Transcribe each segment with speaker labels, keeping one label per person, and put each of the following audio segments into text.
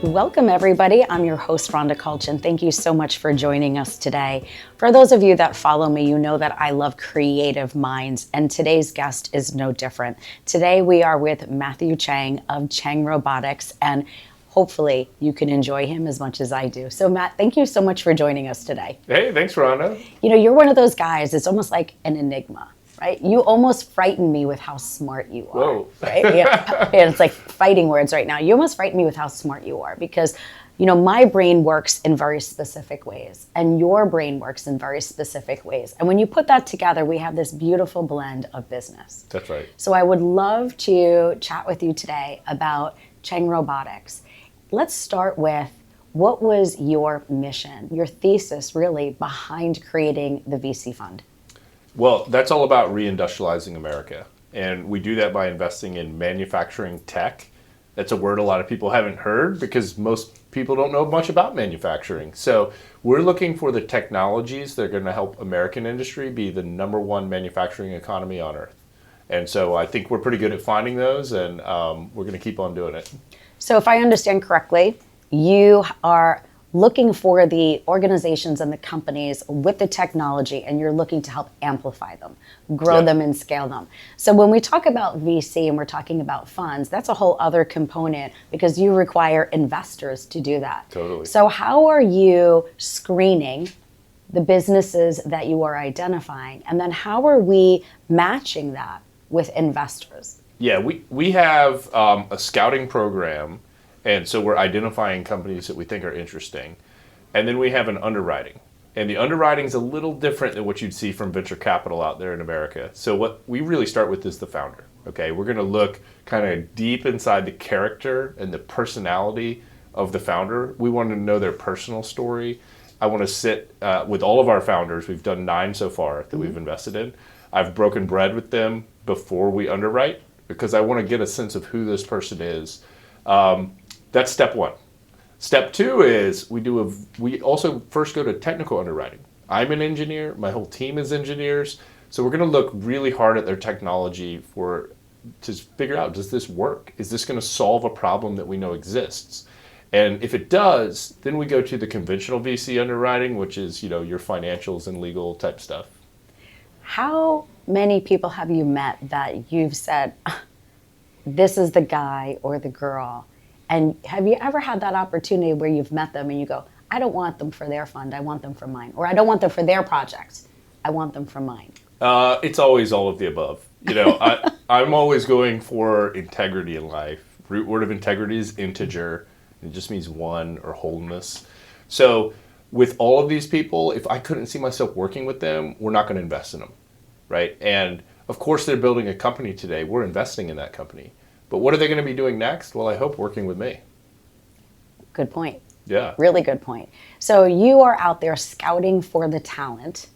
Speaker 1: Welcome everybody. I'm your host Rhonda Klch, and thank you so much for joining us today. For those of you that follow me, you know that I love creative minds, and today's guest is no different. Today we are with Matthew Chang of Chang Robotics, and hopefully you can enjoy him as much as I do. So Matt, thank you so much for joining us today.
Speaker 2: Hey, thanks Rhonda.
Speaker 1: You know, you're one of those guys, it's almost like an enigma. Right? You almost frighten me with how smart you are.
Speaker 2: Whoa.
Speaker 1: Right? Yeah. And it's like fighting words right now. You almost frighten me with how smart you are because, you know, my brain works in very specific ways and your brain works in very specific ways. And when you put that together, we have this beautiful blend of business.
Speaker 2: That's right.
Speaker 1: So I would love to chat with you today about Chang Robotics. Let's start with what was your mission, your thesis really behind creating the VC fund?
Speaker 2: Well, that's all about reindustrializing America. And we do that by investing in manufacturing tech. That's a word a lot of people haven't heard because most people don't know much about manufacturing. So we're looking for the technologies that are going to help American industry be the #1 manufacturing economy on earth. And so I think we're pretty good at finding those, and we're going to keep on doing it.
Speaker 1: So if I understand correctly, you are looking for the organizations and the companies with the technology, and you're looking to help amplify them, grow them and scale them. So when we talk about VC and we're talking about funds, that's a whole other component because you require investors to do that.
Speaker 2: Totally.
Speaker 1: So how are you screening the businesses that you are identifying? And then how are we matching that with investors?
Speaker 2: Yeah, we have a scouting program. And so we're identifying companies that we think are interesting. And then we have an underwriting. And the underwriting is a little different than what you'd see from venture capital out there in America. So what we really start with is the founder. Okay, we're going to look kind of deep inside the character and the personality of the founder. We want to know their personal story. I want to sit with all of our founders. We've done 9 so far that we've invested in. I've broken bread with them before we underwrite because I want to get a sense of who this person is. That's step 1. Step 2 is we also first go to technical underwriting. I'm an engineer, my whole team is engineers, so we're going to look really hard at their technology to figure out, does this work? Is this going to solve a problem that we know exists? And if it does, then we go to the conventional VC underwriting, which is, you know, your financials and legal type stuff.
Speaker 1: How many people have you met that you've said, this is the guy or the girl? And have you ever had that opportunity where you've met them and you go, I don't want them for their fund, I want them for mine. Or I don't want them for their projects, I want them for mine.
Speaker 2: It's always all of the above. You know, I'm always going for integrity in life. Root word of integrity is integer. It just means one or wholeness. So with all of these people, if I couldn't see myself working with them, we're not going to invest in them, right? And of course they're building a company today. We're investing in that company. But what are they going to be doing next? Well, I hope working with me.
Speaker 1: Good point.
Speaker 2: Yeah.
Speaker 1: Really good point. So you are out there scouting for the talent,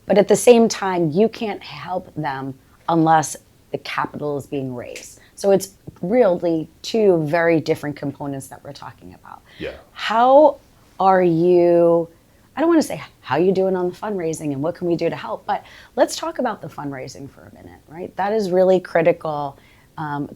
Speaker 1: but at the same time, you can't help them unless the capital is being raised. So it's really 2 very different components that we're talking about.
Speaker 2: Yeah.
Speaker 1: How are you, I don't want to say how you doing on the fundraising and what can we do to help, but let's talk about the fundraising for a minute, right? That is really critical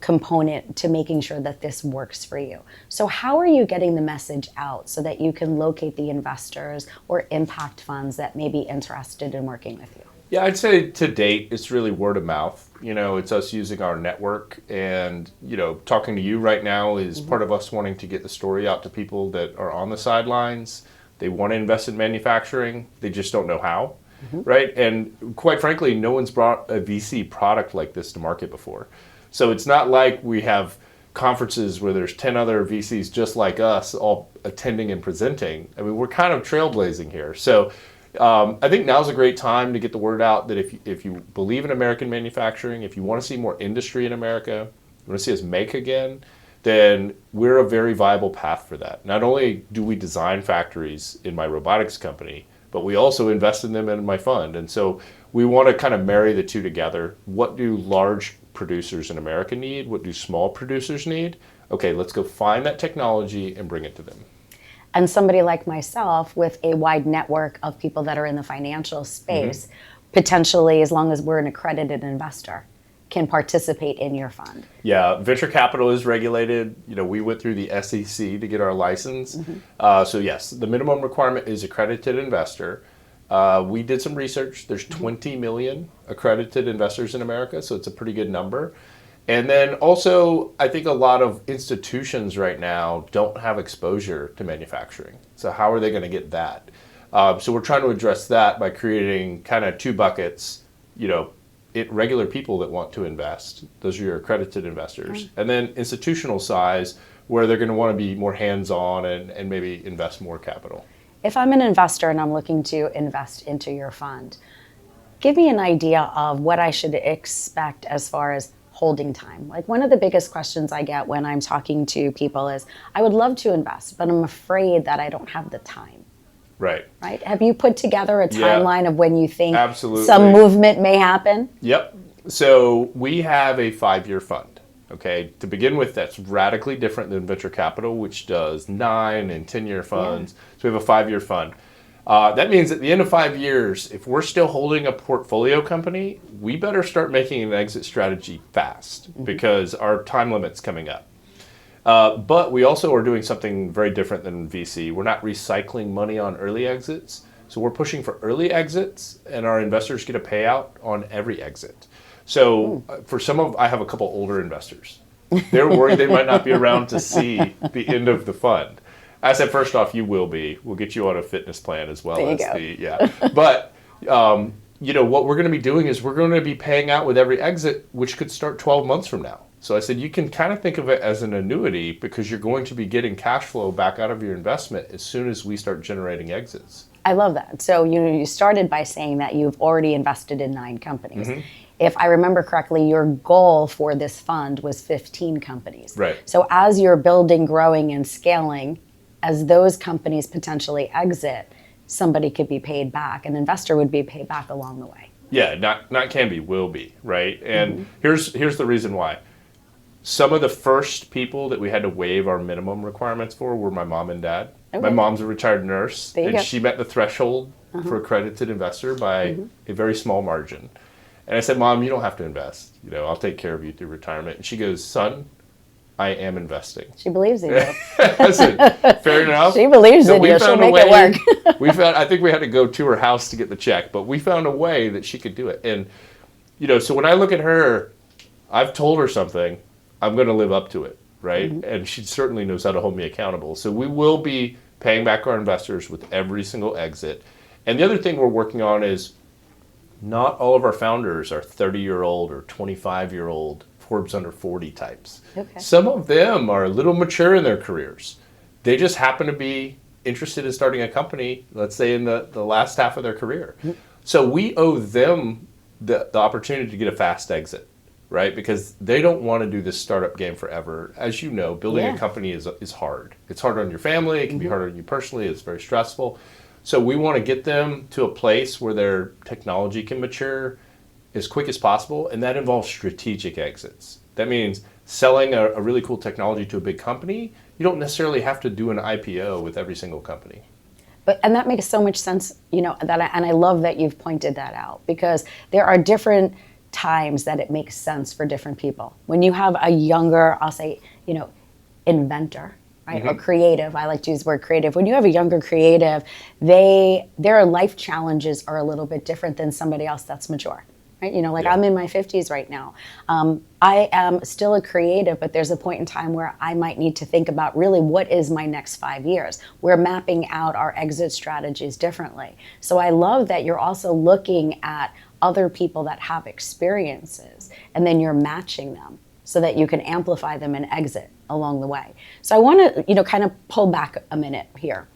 Speaker 1: component to making sure that this works for you. So how are you getting the message out so that you can locate the investors or impact funds that may be interested in working with you?
Speaker 2: Yeah, I'd say to date, it's really word of mouth. You know, it's us using our network, and, you know, talking to you right now is part of us wanting to get the story out to people that are on the sidelines. They want to invest in manufacturing. They just don't know how, right? And quite frankly, no one's brought a VC product like this to market before. So it's not like we have conferences where there's 10 other VCs just like us all attending and presenting. I mean, we're kind of trailblazing here. So I think now's a great time to get the word out that if you believe in American manufacturing, if you want to see more industry in America, you want to see us make again, then we're a very viable path for that. Not only do we design factories in my robotics company, but we also invest in them in my fund. And so we want to kind of marry the 2 together. What do large producers in America need? What do small producers need? Okay, let's go find that technology and bring it to them.
Speaker 1: And somebody like myself with a wide network of people that are in the financial space, potentially, as long as we're an accredited investor, can participate in your fund?
Speaker 2: Yeah, venture capital is regulated. We went through the SEC to get our license. So yes, the minimum requirement is accredited investor. We did some research. There's 20 million accredited investors in America, so it's a pretty good number. And then also, I think a lot of institutions right now don't have exposure to manufacturing. So how are they going to get that? So we're trying to address that by creating kind of two buckets, regular people that want to invest. Those are your accredited investors. And then institutional size, where they're going to want to be more hands-on and maybe invest more capital.
Speaker 1: If I'm an investor and I'm looking to invest into your fund, give me an idea of what I should expect as far as holding time. Like, one of the biggest questions I get when I'm talking to people is, I would love to invest, but I'm afraid that I don't have the time.
Speaker 2: Right.
Speaker 1: Right? Have you put together a timeline of when you think
Speaker 2: Absolutely.
Speaker 1: some movement may happen?
Speaker 2: Yep. So we have a 5-year fund. Okay. To begin with, that's radically different than venture capital, which does 9 and 10-year funds. So we have a 5-year fund. That means at the end of 5 years, if we're still holding a portfolio company, we better start making an exit strategy fast because our time limit's coming up. But we also are doing something very different than VC. We're not recycling money on early exits. So we're pushing for early exits, and our investors get a payout on every exit. So I have a couple older investors. They're worried they might not be around to see the end of the fund. I said, first off, you will be. We'll get you on a fitness plan as well But, what we're going to be doing is we're going to be paying out with every exit, which could start 12 months from now. So I said, you can kind of think of it as an annuity because you're going to be getting cash flow back out of your investment as soon as we start generating exits.
Speaker 1: I love that. So you started by saying that you've already invested in 9 companies. If I remember correctly, your goal for this fund was 15 companies.
Speaker 2: Right.
Speaker 1: So as you're building, growing, and scaling, as those companies potentially exit, somebody could be paid back. An investor would be paid back along the way.
Speaker 2: Yeah, not can be, will be, right? And here's the reason why. Some of the first people that we had to waive our minimum requirements for were my mom and dad.
Speaker 1: Okay.
Speaker 2: My mom's a retired nurse, and
Speaker 1: go.
Speaker 2: she met the threshold for accredited investor by a very small margin. And I said, Mom, you don't have to invest. I'll take care of you through retirement. And she goes, son, I am investing.
Speaker 1: She believes in you.
Speaker 2: I said, fair enough.
Speaker 1: She believes in you. She'll make it work.
Speaker 2: I think we had to go to her house to get the check, but we found a way that she could do it. And, so when I look at her, I've told her something, I'm going to live up to it, right? And she certainly knows how to hold me accountable. So we will be paying back our investors with every single exit. And the other thing we're working on is not all of our founders are 30-year-old or 25-year-old Forbes under 40 types.
Speaker 1: Okay.
Speaker 2: Some of them are a little mature in their careers. They just happen to be interested in starting a company, let's say in the last half of their career. So we owe them the opportunity to get a fast exit, right? Because they don't want to do this startup game forever. As you know, building a company is hard. It's hard on your family. It can be hard on you personally. It's very stressful. So we want to get them to a place where their technology can mature as quick as possible, and that involves strategic exits. That means selling a really cool technology to a big company. You don't necessarily have to do an IPO with every single company.
Speaker 1: And that makes so much sense, and I love that you've pointed that out, because there are different times that it makes sense for different people. When you have a younger, I'll say, inventor, right, or creative, I like to use the word creative. When you have a younger creative, their life challenges are a little bit different than somebody else that's mature. Right? I'm in my 50s right now. I am still a creative, but there's a point in time where I might need to think about really what is my next 5 years. We're mapping out our exit strategies differently. So I love that you're also looking at other people that have experiences, and then you're matching them so that you can amplify them and exit along the way. So I want to, kind of pull back a minute here.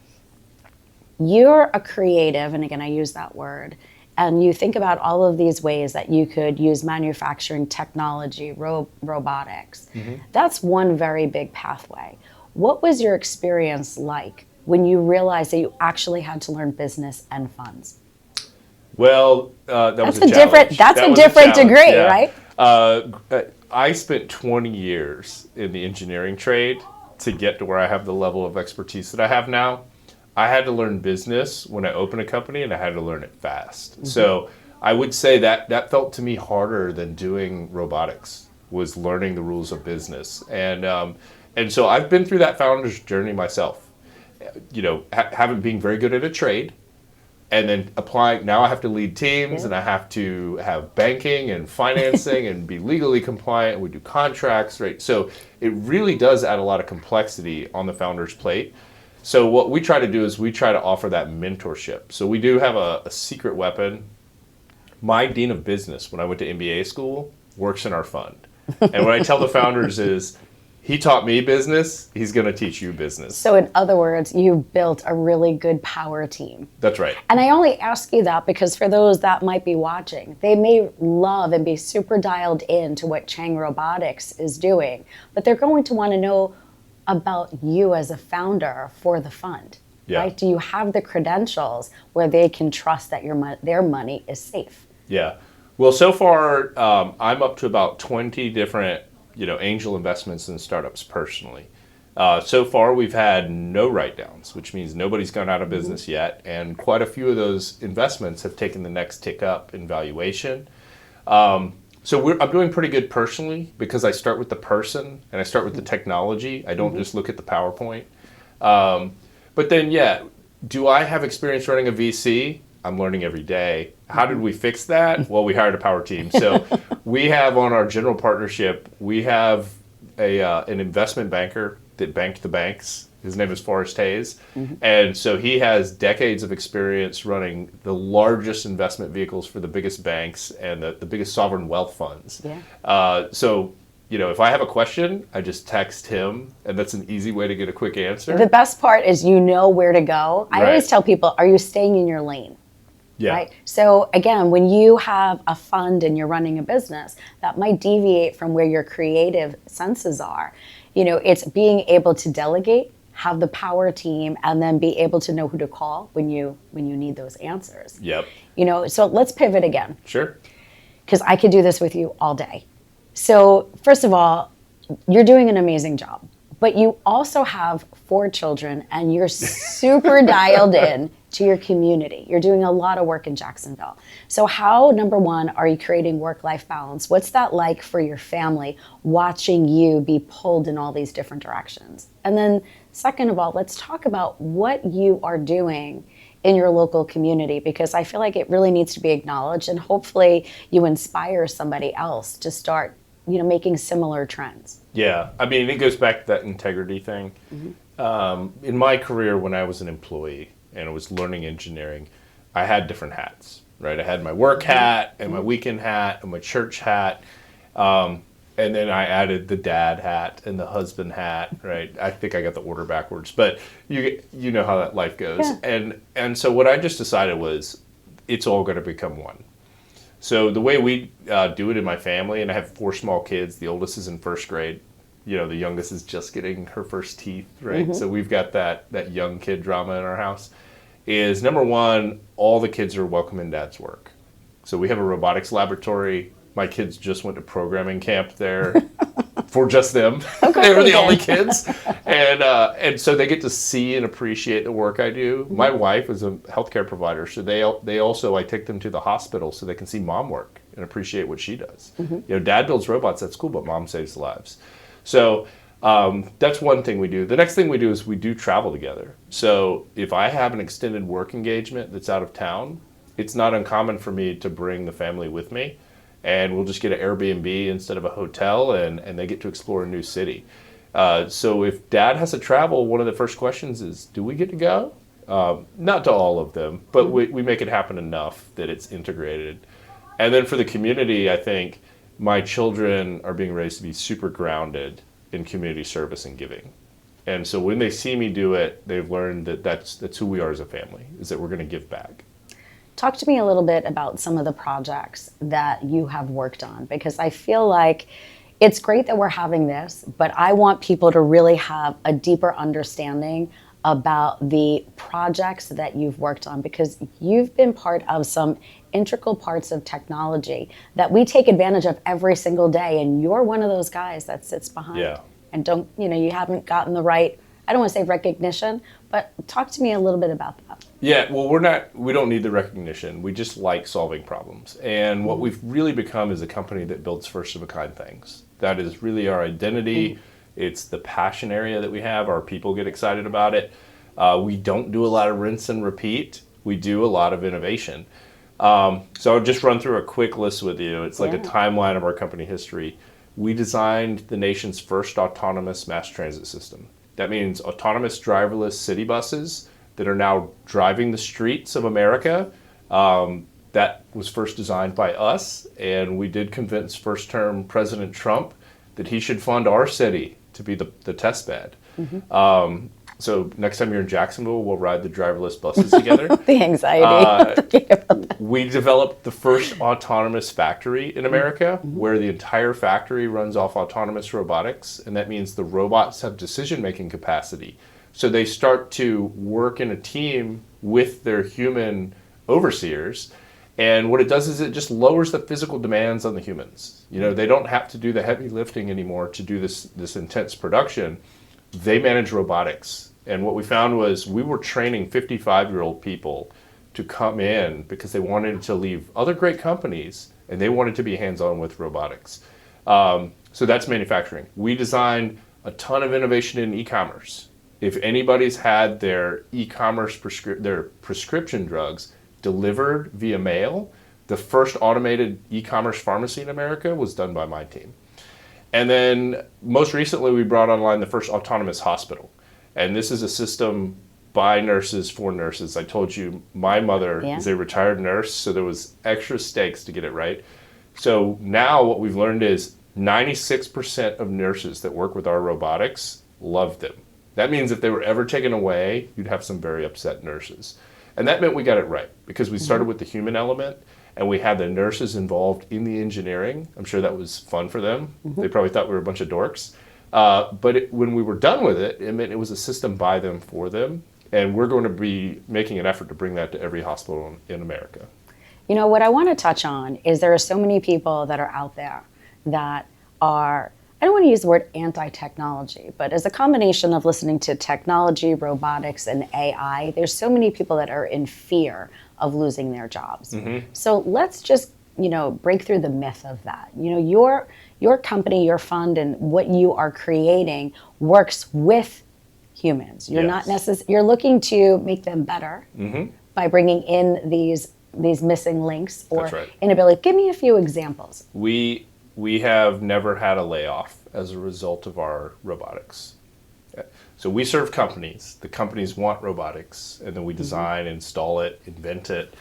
Speaker 1: You're a creative, and again, I use that word, and you think about all of these ways that you could use manufacturing technology, robotics. That's one very big pathway. What was your experience like when you realized that you actually had to learn business and funds?
Speaker 2: Well, that was a
Speaker 1: challenge. That's a different degree, right?
Speaker 2: I spent 20 years in the engineering trade to get to where I have the level of expertise that I have now. I had to learn business when I opened a company, and I had to learn it fast. So I would say that felt to me harder than doing robotics, was learning the rules of business. And so I've been through that founder's journey myself. You know, having being very good at a trade, and then applying. Now I have to lead teams,
Speaker 1: Yeah.
Speaker 2: and I have to have banking and financing and be legally compliant. We do contracts, right? So it really does add a lot of complexity on the founder's plate. So what we try to do is we try to offer that mentorship. So we do have a secret weapon. My dean of business, when I went to MBA school, works in our fund. And what I tell the founders is, he taught me business, he's going to teach you business.
Speaker 1: So in other words, you've built a really good power team.
Speaker 2: That's right.
Speaker 1: And I only ask you that because for those that might be watching, they may love and be super dialed in to what Chang Robotics is doing, but they're going to want to know about you as a founder for the fund.
Speaker 2: Yeah.
Speaker 1: Right? Do you have the credentials where they can trust that their money is safe?
Speaker 2: Yeah. Well, so far, I'm up to about 20 different, angel investments in startups personally. So far, we've had no write-downs, which means nobody's gone out of business yet, and quite a few of those investments have taken the next tick up in valuation. So I'm doing pretty good personally because I start with the person and I start with the technology. I don't just look at the PowerPoint. But then, do I have experience running a VC? I'm learning every day. How did we fix that? Well, we hired a power team. So we have on our general partnership, we have an investment banker that banked the banks. His name is Forrest Hayes. And so he has decades of experience running the largest investment vehicles for the biggest banks and the biggest sovereign wealth funds.
Speaker 1: Yeah.
Speaker 2: So if I have a question, I just text him, and that's an easy way to get a quick answer.
Speaker 1: The best part is you know where to go. I always tell people, are you staying in your lane?
Speaker 2: Yeah.
Speaker 1: Right? So again, when you have a fund and you're running a business, that might deviate from where your creative senses are. It's being able to delegate, have the power team, and then be able to know who to call when you need those answers.
Speaker 2: Yep.
Speaker 1: So let's pivot again.
Speaker 2: Sure.
Speaker 1: Because I could do this with you all day. So first of all, you're doing an amazing job, but you also have 4 children and you're super dialed in to your community. You're doing a lot of work in Jacksonville. So how, number one, are you creating work-life balance? What's that like for your family, watching you be pulled in all these different directions? And then second of all, let's talk about what you are doing in your local community, because I feel like it really needs to be acknowledged, and hopefully you inspire somebody else to start, making similar trends.
Speaker 2: Yeah, I mean, it goes back to that integrity thing. In my career, when I was an employee and I was learning engineering, I had different hats, right? I had my work hat and my weekend hat and my church hat. And then I added the dad hat and the husband hat, right? I think I got the order backwards, but you know how that life goes.
Speaker 1: Yeah.
Speaker 2: And so what I just decided was, it's all going to become one. So the way we do it in my family, and I have 4 small kids. The oldest is in 1st grade. The youngest is just getting her first teeth, right? So we've got that young kid drama in our house. Is number one, all the kids are welcome in dad's work. So we have a robotics laboratory. My kids just went to programming camp there for just them. They were the only kids. And so they get to see and appreciate the work I do. My wife is a healthcare provider, so they also, I take them to the hospital so they can see mom work and appreciate what she does. Dad builds robots, that's cool, but mom saves lives. So that's one thing we do. The next thing we do is we do travel together. So if I have an extended work engagement that's out of town, it's not uncommon for me to bring the family with me. And we'll just get an Airbnb instead of a hotel, and they get to explore a new city. So if dad has to travel, one of the first questions is, do we get to go? Not to all of them, but we make it happen enough that it's integrated. And then for the community, I think my children are being raised to be super grounded in community service and giving. And so when they see me do it, they've learned that that's who we are as a family, is that we're going to give back.
Speaker 1: Talk to me a little bit about some of the projects that you have worked on, because I feel like it's great that we're having this, but I want people to really have a deeper understanding about the projects that you've worked on, because you've been part of some integral parts of technology that we take advantage of every single day, and you're one of those guys that sits behind.
Speaker 2: Yeah.
Speaker 1: And you haven't gotten the right I don't want to say recognition, but talk to me a little bit about that.
Speaker 2: Yeah, well, we don't need the recognition. We just like solving problems. And what we've really become is a company that builds first of a kind things. That is really our identity. It's the passion area that we have. Our people get excited about it. We don't do a lot of rinse and repeat. We do a lot of innovation. So I'll just run through a quick list with you. It's like a timeline of our company history. We designed the nation's first autonomous mass transit system. That means autonomous driverless city buses that are now driving the streets of America. That was first designed by us, and we did convince first-term President Trump that he should fund our city to be the test bed. So next time you're in Jacksonville, we'll ride the driverless buses together.
Speaker 1: The anxiety.
Speaker 2: We developed the first autonomous factory in America, where the entire factory runs off autonomous robotics, and that means the robots have decision-making capacity. So they start to work in a team with their human overseers, and what it does is it just lowers the physical demands on the humans. You know, they don't have to do the heavy lifting anymore to do this intense production. They manage robotics. And what we found was we were training 55-year-old people to come in because they wanted to leave other great companies and they wanted to be hands-on with robotics. So that's manufacturing. We designed a ton of innovation in e-commerce. If anybody's had their e-commerce their prescription drugs delivered via mail, the first automated e-commerce pharmacy in America was done by my team. And then most recently, we brought online the first autonomous hospital. And this is a system by nurses for nurses. I told you my mother is a retired nurse, so there was extra stakes to get it right. So now what we've learned is 96% of nurses that work with our robotics love them. That means if they were ever taken away, you'd have some very upset nurses. And that meant we got it right because we started with the human element and we had the nurses involved in the engineering. I'm sure that was fun for them. They probably thought we were a bunch of dorks. But when we were done with it, it meant it was a system by them for them. And we're going to be making an effort to bring that to every hospital in America.
Speaker 1: You know, what I want to touch on is there are so many people that are out there that are, I don't want to use the word anti-technology, but as a combination of listening to technology, robotics, and AI, there's so many people that are in fear of losing their jobs. So let's just, you know, break through the myth of that. You know, your company, your fund, and what you are creating works with humans. You're not you're looking to make them better by bringing in these missing links or inability. Give me a few examples.
Speaker 2: We have never had a layoff as a result of our robotics. So we serve companies. The companies want robotics, and then we design, install it, invent it.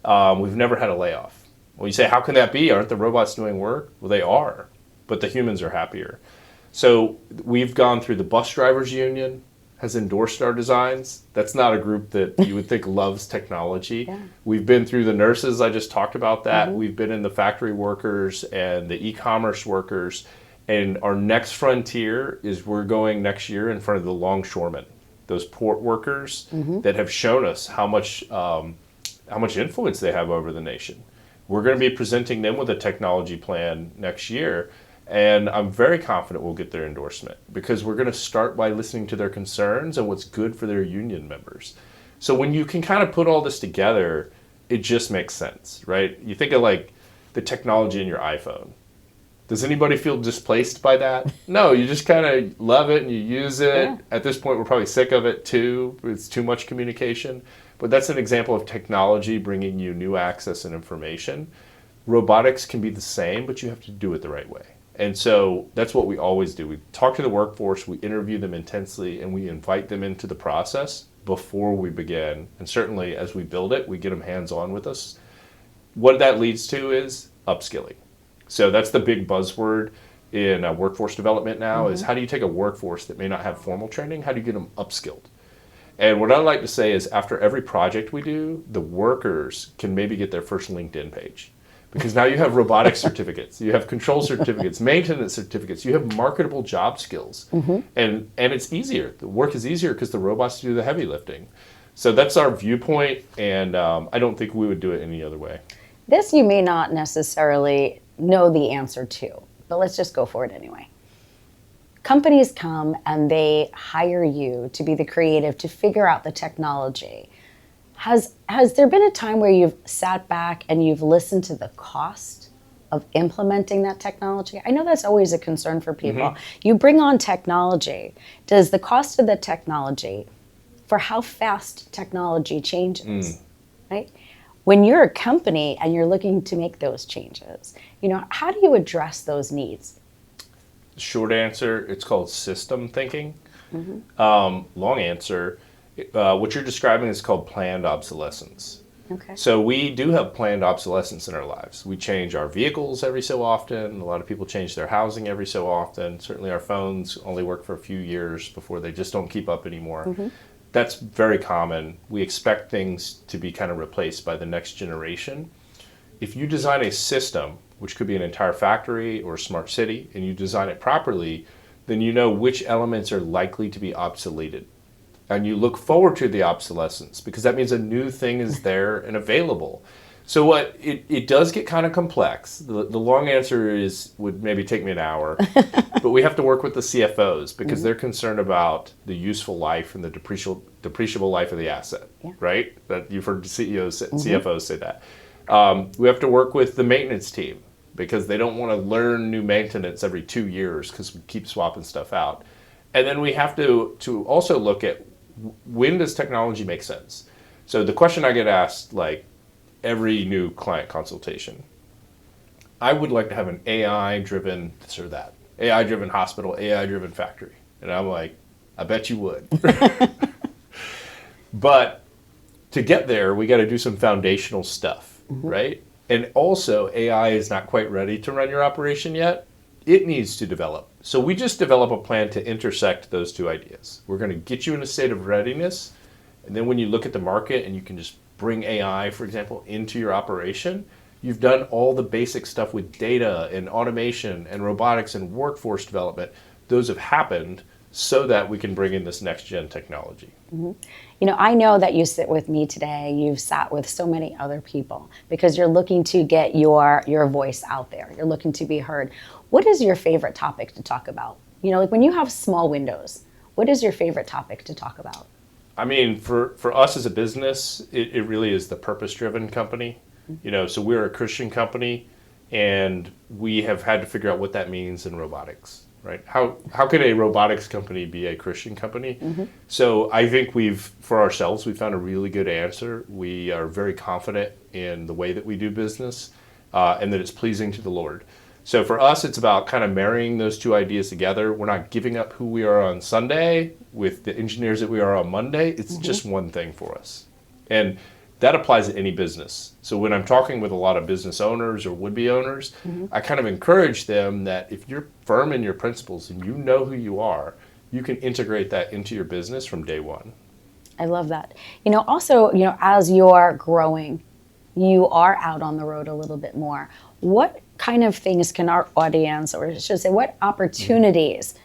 Speaker 2: We've never had a layoff. Well, you say, how can that be? Aren't the robots doing work? Well, they are, but the humans are happier. So we've gone through the bus drivers union, has endorsed our designs. That's not a group that you would think loves technology. We've been through the nurses, I just talked about that. We've been in the factory workers and the e-commerce workers. And our next frontier is we're going next year in front of the longshoremen, those port workers that have shown us how much influence they have over the nation. We're going to be presenting them with a technology plan next year. And I'm very confident we'll get their endorsement because we're going to start by listening to their concerns and what's good for their union members. So when you can kind of put all this together, it just makes sense, right? You think of like the technology in your iPhone. Does anybody feel displaced by that? No, you just kind of love it and you use it. At this point, we're probably sick of it too. It's too much communication. But that's an example of technology bringing you new access and information. Robotics can be the same, but you have to do it the right way. And so that's what we always do. We talk to the workforce, we interview them intensely, and we invite them into the process before we begin. And certainly as we build it, we get them hands-on with us. What that leads to is upskilling. So that's the big buzzword in workforce development now is how do you take a workforce that may not have formal training, how do you get them upskilled? And what I like to say is after every project we do, the workers can maybe get their first LinkedIn page. Because now you have robotic certificates, you have control certificates, maintenance certificates, you have marketable job skills. And it's easier. The work is easier because the robots do the heavy lifting. So that's our viewpoint, and I don't think we would do it any other way.
Speaker 1: This you may not necessarily know the answer to, but let's just go for it anyway. companies come and they hire you to be the creative, to figure out the technology. Has there been a time where you've sat back and you've listened to the cost of implementing that technology? I know that's always a concern for people. You bring on technology. Does the cost of the technology, for how fast technology changes, right? When you're a company and you're looking to make those changes, how do you address those needs?
Speaker 2: Short answer, it's called system thinking. Long answer, what you're describing is called planned obsolescence.
Speaker 1: Okay.
Speaker 2: So we do have planned obsolescence in our lives. We change our vehicles every so often. A lot of people change their housing every so often. Certainly our phones only work for a few years before they just don't keep up anymore. That's very common. We expect things to be kind of replaced by the next generation. If you design a system, which could be an entire factory or a smart city, and you design it properly, then you know which elements are likely to be obsoleted. And you look forward to the obsolescence because that means a new thing is there and available. So what it does get kind of complex. The long answer would maybe take me an hour, but we have to work with the CFOs because they're concerned about the useful life and the depreciable life of the asset, right? That you've heard CEOs, CFOs say that. We have to work with the maintenance team because they don't want to learn new maintenance every 2 years because we keep swapping stuff out. And then we have to also look at when does technology make sense? So the question I get asked like every new client consultation, I would like to have an AI-driven this or that, AI-driven hospital, AI-driven factory. And I'm like, I bet you would. But to get there, we got to do some foundational stuff, right? And also, AI is not quite ready to run your operation yet. It needs to develop. So we just develop a plan to intersect those two ideas. We're going to get you in a state of readiness. And then when you look at the market and you can just bring AI, for example, into your operation, you've done all the basic stuff with data and automation and robotics and workforce development. Those have happened so that we can bring in this next gen technology.
Speaker 1: I know that you sit with me today. You've sat with so many other people because you're looking to get your voice out there. You're looking to be heard. What is your favorite topic to talk about? Like when you have small windows, what is your favorite topic to talk about?
Speaker 2: I mean, for us as a business, it really is the purpose-driven company. So we're a Christian company, and we have had to figure out what that means in robotics, right? How can a robotics company be a Christian company? So I think for ourselves, we found a really good answer. We are very confident in the way that we do business, and that it's pleasing to the Lord. So for us, it's about kind of marrying those two ideas together. We're not giving up who we are on Sunday with the engineers that we are on Monday. It's just one thing for us. And that applies to any business. So when I'm talking with a lot of business owners or would-be owners, I kind of encourage them that if you're firm in your principles and you know who you are, you can integrate that into your business from day one.
Speaker 1: I love that. Also, as you're growing, you are out on the road a little bit more. What kind of things can our audience, or I should say, what opportunities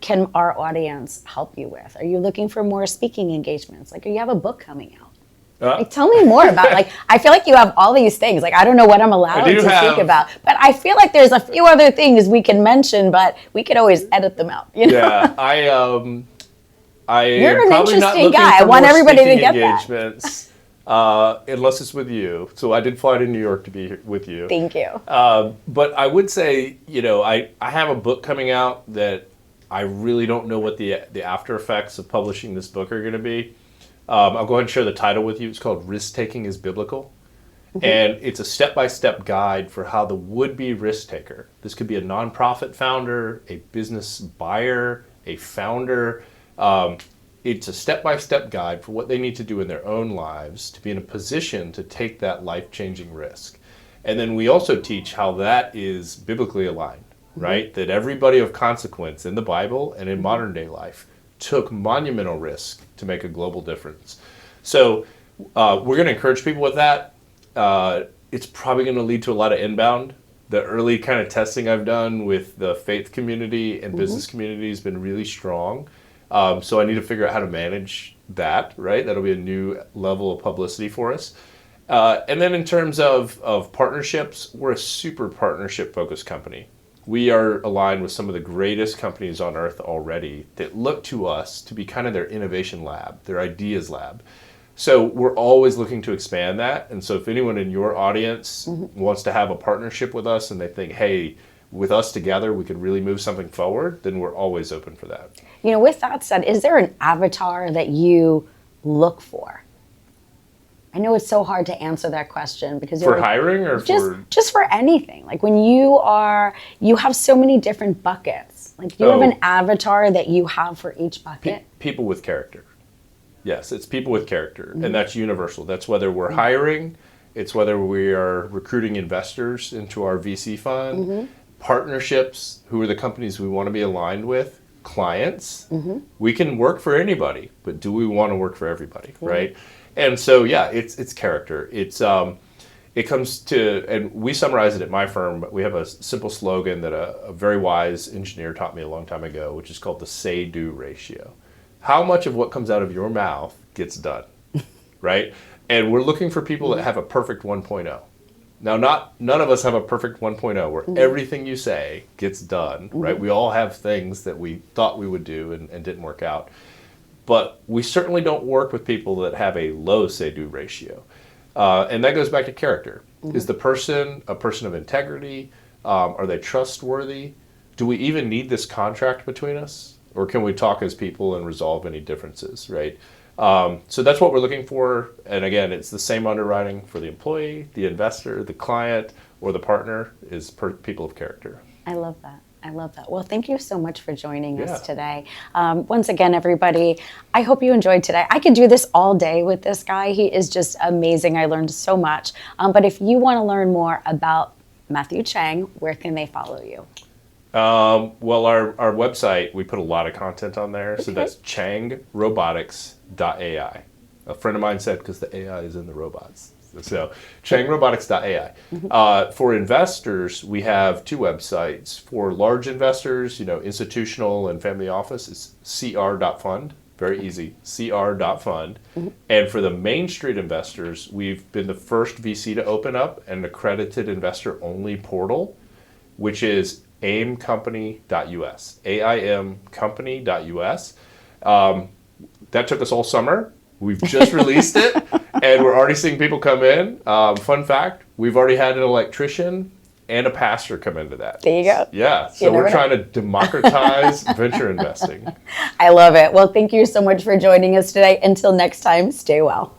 Speaker 1: can our audience help you with? Are you looking for more speaking engagements? Like, you have a book coming out. Tell me more about I feel like you have all these things. I don't know what I'm allowed to speak about, but I feel like there's a few other things we can mention, but we could always edit them out.
Speaker 2: Yeah,
Speaker 1: You're an
Speaker 2: probably not
Speaker 1: interesting
Speaker 2: looking
Speaker 1: guy.
Speaker 2: for
Speaker 1: I want
Speaker 2: more
Speaker 1: everybody to
Speaker 2: speaking
Speaker 1: get
Speaker 2: engagements, unless it's with you. So I did fly to New York to be here with you.
Speaker 1: Thank you.
Speaker 2: But I would say, I have a book coming out that I really don't know what the after effects of publishing this book are going to be. I'll go ahead and share the title with you. It's called Risk-Taking is Biblical. And it's a step-by-step guide for how the would-be risk-taker, this could be a nonprofit founder, a business buyer, a founder, it's a step-by-step guide for what they need to do in their own lives to be in a position to take that life-changing risk. And then we also teach how that is biblically aligned, right? That everybody of consequence in the Bible and in modern day life took monumental risk to make a global difference. So we're going to encourage people with that. It's probably going to lead to a lot of inbound. The early kind of testing I've done with the faith community and business community has been really strong. So I need to figure out how to manage that, right? That'll be a new level of publicity for us. And then in terms of partnerships, we're a super partnership-focused company. we are aligned with some of the greatest companies on earth already that look to us to be kind of their innovation lab, their ideas lab. So we're always looking to expand that. And so if anyone in your audience wants to have a partnership with us and they think, hey, with us together, we could really move something forward, then we're always open for that.
Speaker 1: You know, with that said, is there an avatar that you look for? I know it's so hard to answer that question because
Speaker 2: For hiring or
Speaker 1: just for anything. Like when you have so many different buckets. Like do you have an avatar that you have for each bucket?
Speaker 2: People with character. Yes, it's people with character, and that's universal. That's whether we're hiring, it's whether we are recruiting investors into our VC fund, partnerships, who are the companies we want to be aligned with, clients. We can work for anybody, but do we want to work for everybody, right? And so, yeah, it's character. It comes to, and we summarize it at my firm, but we have a simple slogan that a very wise engineer taught me a long time ago, which is called the say-do ratio. How much of what comes out of your mouth gets done, right? And we're looking for people that have a perfect 1.0. Now, none of us have a perfect 1.0 where everything you say gets done, right? We all have things that we thought we would do and didn't work out. But we certainly don't work with people that have a low say-do ratio. And that goes back to character. Is the person a person of integrity? Are they trustworthy? Do we even need this contract between us? Or can we talk as people and resolve any differences, right? So that's what we're looking for. And again, it's the same underwriting for the employee, the investor, the client, or the partner is people of character.
Speaker 1: I love that. I love that. Well, thank you so much for joining us today. Once again, everybody, I hope you enjoyed today. I could do this all day with this guy. He is just amazing. I learned so much. But if you want to learn more about Matthew Chang, where can they follow you?
Speaker 2: Well, our website, we put a lot of content on there. So that's changrobotics.ai. A friend of mine said, because the AI is in the robots. So changrobotics.ai. For investors, we have two websites. For large investors, institutional and family office, it's cr.fund. Very easy, cr.fund. And for the Main Street investors, we've been the first VC to open up an accredited investor-only portal, which is aimcompany.us, aimcompany.us. That took us all summer. We've just released it, and we're already seeing people come in. Fun fact, we've already had an electrician and a pastor come into that.
Speaker 1: There you go.
Speaker 2: Yeah, so we're trying to democratize venture investing.
Speaker 1: I love it. Well, thank you so much for joining us today. Until next time, stay well.